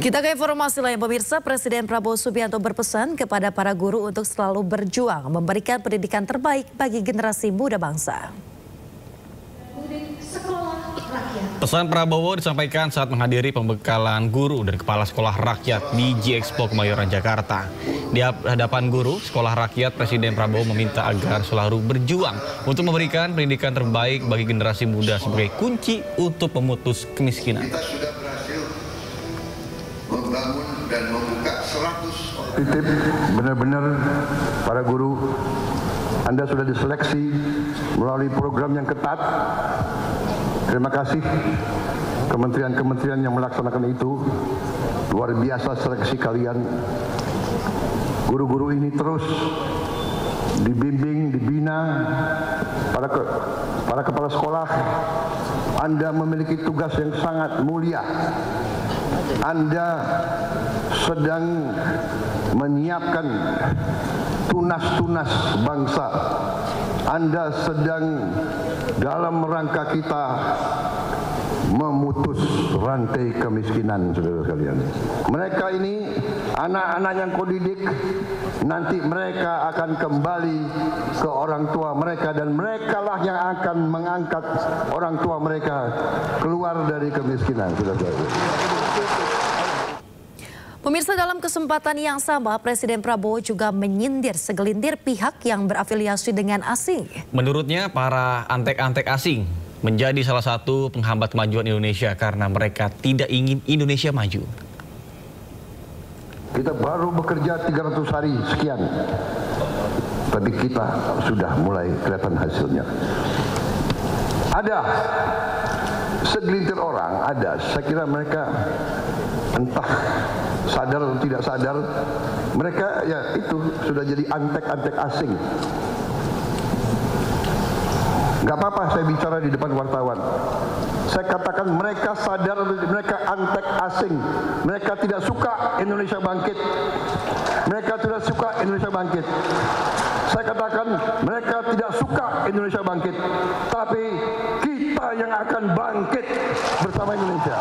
Kita ke informasi lain, pemirsa. Presiden Prabowo Subianto berpesan kepada para guru untuk selalu berjuang memberikan pendidikan terbaik bagi generasi muda bangsa. Pesan Prabowo disampaikan saat menghadiri pembekalan guru dan kepala sekolah rakyat di G-Expo Kemayoran, Jakarta. Di hadapan guru sekolah rakyat, Presiden Prabowo meminta agar selalu berjuang untuk memberikan pendidikan terbaik bagi generasi muda sebagai kunci untuk memutus kemiskinan. Kita sudah berhasil membangun dan membuka 100 titip benar-benar para guru, Anda sudah diseleksi melalui program yang ketat. Terima kasih kementerian-kementerian yang melaksanakan itu. Luar biasa seleksi kalian. Guru-guru ini terus dibimbing, dibina. Para kepala sekolah, Anda memiliki tugas yang sangat mulia. Anda sedang menyiapkan tunas-tunas bangsa. Anda sedang dalam rangka kita memutus rantai kemiskinan, saudara sekalian. Mereka ini anak-anak yang kau didik, nanti mereka akan kembali ke orang tua mereka dan merekalah yang akan mengangkat orang tua mereka keluar dari kemiskinan, saudara-saudara. Pemirsa, dalam kesempatan yang sama, Presiden Prabowo juga menyindir segelintir pihak yang berafiliasi dengan asing. Menurutnya, para antek-antek asing menjadi salah satu penghambat kemajuan Indonesia karena mereka tidak ingin Indonesia maju. Kita baru bekerja 300 hari sekian, tapi kita sudah mulai kelihatan hasilnya. Ada segelintir orang, saya kira mereka entah sadar atau tidak sadar, mereka ya itu sudah jadi antek-antek asing. Gak apa-apa saya bicara di depan wartawan. Saya katakan mereka sadar, mereka antek asing. Mereka tidak suka Indonesia bangkit. Mereka tidak suka Indonesia bangkit. Saya katakan mereka tidak suka Indonesia bangkit. Tapi kita yang akan bangkit bersama Indonesia.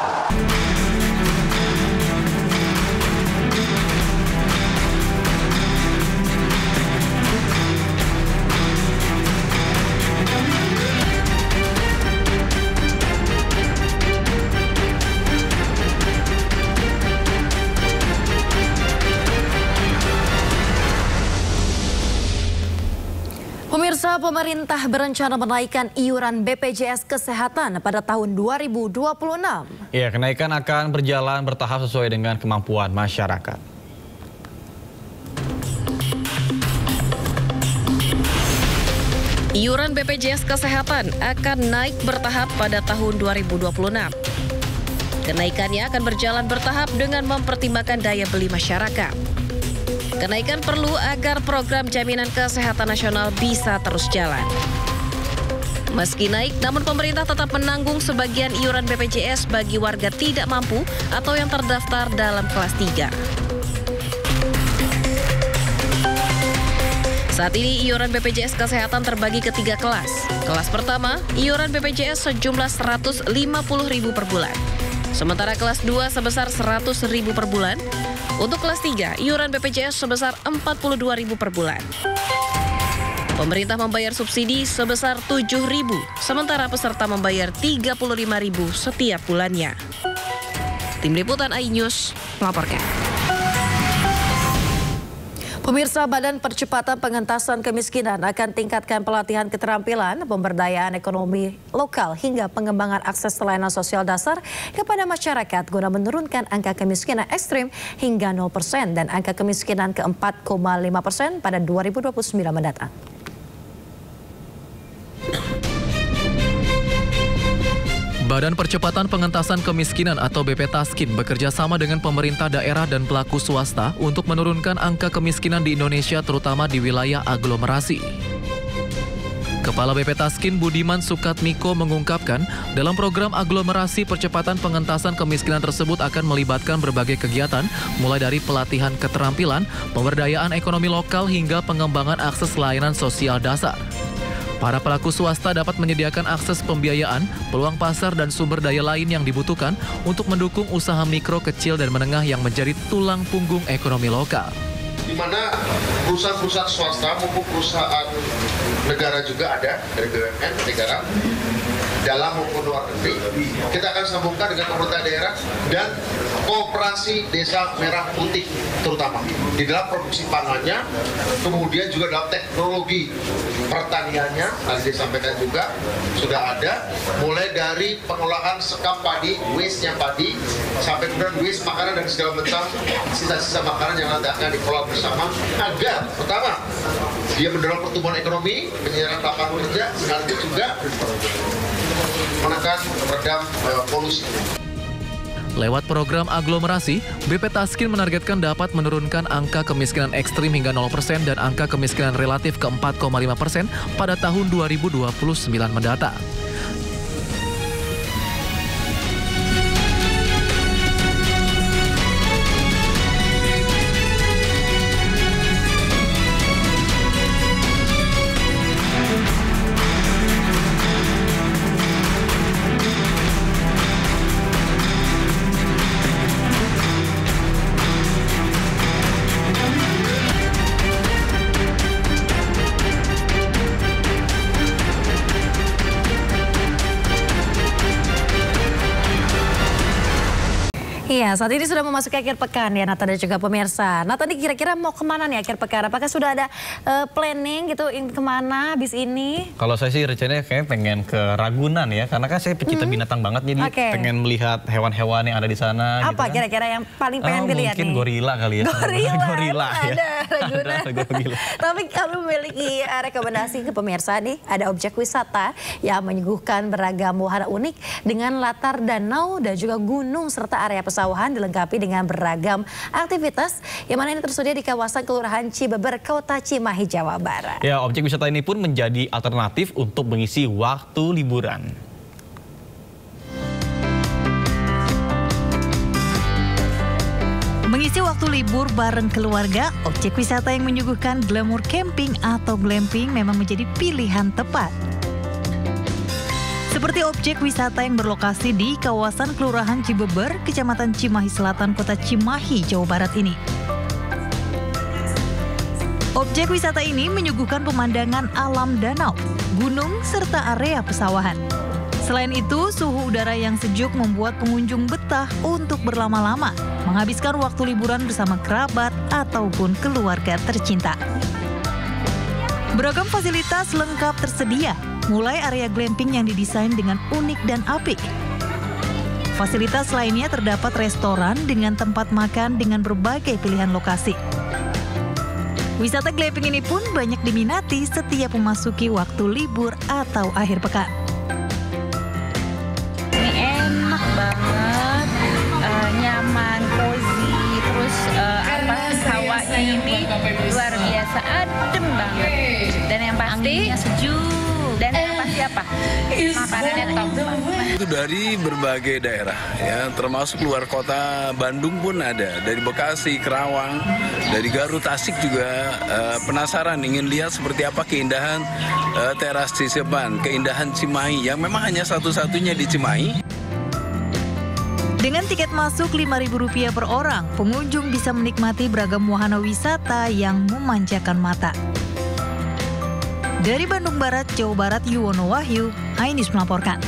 Pemirsa, pemerintah berencana menaikkan iuran BPJS Kesehatan pada tahun 2026. Ya, kenaikan akan berjalan bertahap sesuai dengan kemampuan masyarakat. Iuran BPJS Kesehatan akan naik bertahap pada tahun 2026. Kenaikannya akan berjalan bertahap dengan mempertimbangkan daya beli masyarakat. Kenaikan perlu agar program jaminan kesehatan nasional bisa terus jalan. Meski naik, namun pemerintah tetap menanggung sebagian iuran BPJS bagi warga tidak mampu atau yang terdaftar dalam kelas 3. Saat ini iuran BPJS Kesehatan terbagi ke 3 kelas. Kelas pertama, iuran BPJS sejumlah Rp150.000 per bulan. Sementara kelas 2 sebesar Rp100.000 per bulan. Untuk kelas 3, iuran BPJS sebesar Rp42.000 per bulan. Pemerintah membayar subsidi sebesar Rp7.000, sementara peserta membayar Rp35.000 setiap bulannya. Tim Liputan iNews melaporkan. Pemirsa, Badan Percepatan Pengentasan Kemiskinan akan tingkatkan pelatihan keterampilan, pemberdayaan ekonomi lokal hingga pengembangan akses layanan sosial dasar kepada masyarakat guna menurunkan angka kemiskinan ekstrim hingga 0% dan angka kemiskinan ke 4,5% pada 2029 mendatang. Badan Percepatan Pengentasan Kemiskinan atau BPTASKIN bekerja sama dengan pemerintah daerah dan pelaku swasta untuk menurunkan angka kemiskinan di Indonesia terutama di wilayah aglomerasi. Kepala BPTASKIN Budiman Sukatmiko mengungkapkan, dalam program aglomerasi percepatan pengentasan kemiskinan tersebut akan melibatkan berbagai kegiatan, mulai dari pelatihan keterampilan, pemberdayaan ekonomi lokal hingga pengembangan akses layanan sosial dasar. Para pelaku swasta dapat menyediakan akses pembiayaan, peluang pasar dan sumber daya lain yang dibutuhkan untuk mendukung usaha mikro, kecil, dan menengah yang menjadi tulang punggung ekonomi lokal. Di mana perusahaan-perusahaan swasta maupun perusahaan negara juga ada dari BUMN negara dalam maupun luar negeri. Kita akan sambungkan dengan pemerintah daerah dan Koperasi Desa Merah Putih terutama di dalam produksi pangannya, kemudian juga dalam teknologi pertaniannya. Tadi disampaikan juga sudah ada, mulai dari pengolahan sekam padi, waste-nya padi, sampai kemudian waste makanan dan segala macam sisa-sisa makanan yang nanti akan dikelola bersama agar pertama dia mendorong pertumbuhan ekonomi, penyerapan lapangan kerja, nanti juga menekan redam polusi. Lewat program aglomerasi, BP Taskin menargetkan dapat menurunkan angka kemiskinan ekstrim hingga 0% dan angka kemiskinan relatif ke 4,5% pada tahun 2029 mendatang. Iya, saat ini sudah memasuki akhir pekan ya Nathan dan juga pemirsa. Nathan, kira-kira mau kemana nih akhir pekan? Apakah sudah ada planning gitu kemana habis ini? Kalau saya sih rencananya kayaknya pengen ke Ragunan ya, karena kan saya pecinta binatang banget, jadi pengen melihat hewan-hewan yang ada di sana. Apa kira-kira yang paling pengen dilihat nih? Mungkin gorila kali ya. Gorila ya. Ada Ragunan. Tapi kami memiliki rekomendasi ke pemirsa nih, ada objek wisata yang menyuguhkan beragam wahana unik dengan latar danau dan juga gunung serta area pesawahan dilengkapi dengan beragam aktivitas yang mana ini tersedia di kawasan Kelurahan Cibeber, Kota Cimahi, Jawa Barat. Ya, objek wisata ini pun menjadi alternatif untuk mengisi waktu liburan. Mengisi waktu libur bareng keluarga, objek wisata yang menyuguhkan glamour camping atau glamping memang menjadi pilihan tepat. Seperti objek wisata yang berlokasi di kawasan Kelurahan Cibeber, Kecamatan Cimahi Selatan, Kota Cimahi, Jawa Barat ini. Objek wisata ini menyuguhkan pemandangan alam danau, gunung, serta area pesawahan. Selain itu, suhu udara yang sejuk membuat pengunjung betah untuk berlama-lama, menghabiskan waktu liburan bersama kerabat ataupun keluarga tercinta. Beragam fasilitas lengkap tersedia, mulai area glamping yang didesain dengan unik dan apik. Fasilitas lainnya terdapat restoran dengan tempat makan dengan berbagai pilihan lokasi. Wisata glamping ini pun banyak diminati setiap memasuki waktu libur atau akhir pekan. Ini enak banget, nyaman, cozy, terus hawanya ini luar biasa, adem banget. Dan yang pasti sejuk. Dan yang pasti apa? Makanannya top. Itu dari berbagai daerah ya, termasuk luar kota Bandung pun ada, dari Bekasi, Kerawang, dari Garut, Tasik juga penasaran ingin lihat seperti apa keindahan teras Ciseban, keindahan Cimahi yang memang hanya satu-satunya di Cimahi. Dengan tiket masuk Rp5.000 per orang, pengunjung bisa menikmati beragam wahana wisata yang memanjakan mata. Dari Bandung Barat, Jawa Barat, Yuwono Wahyu, iNews melaporkan.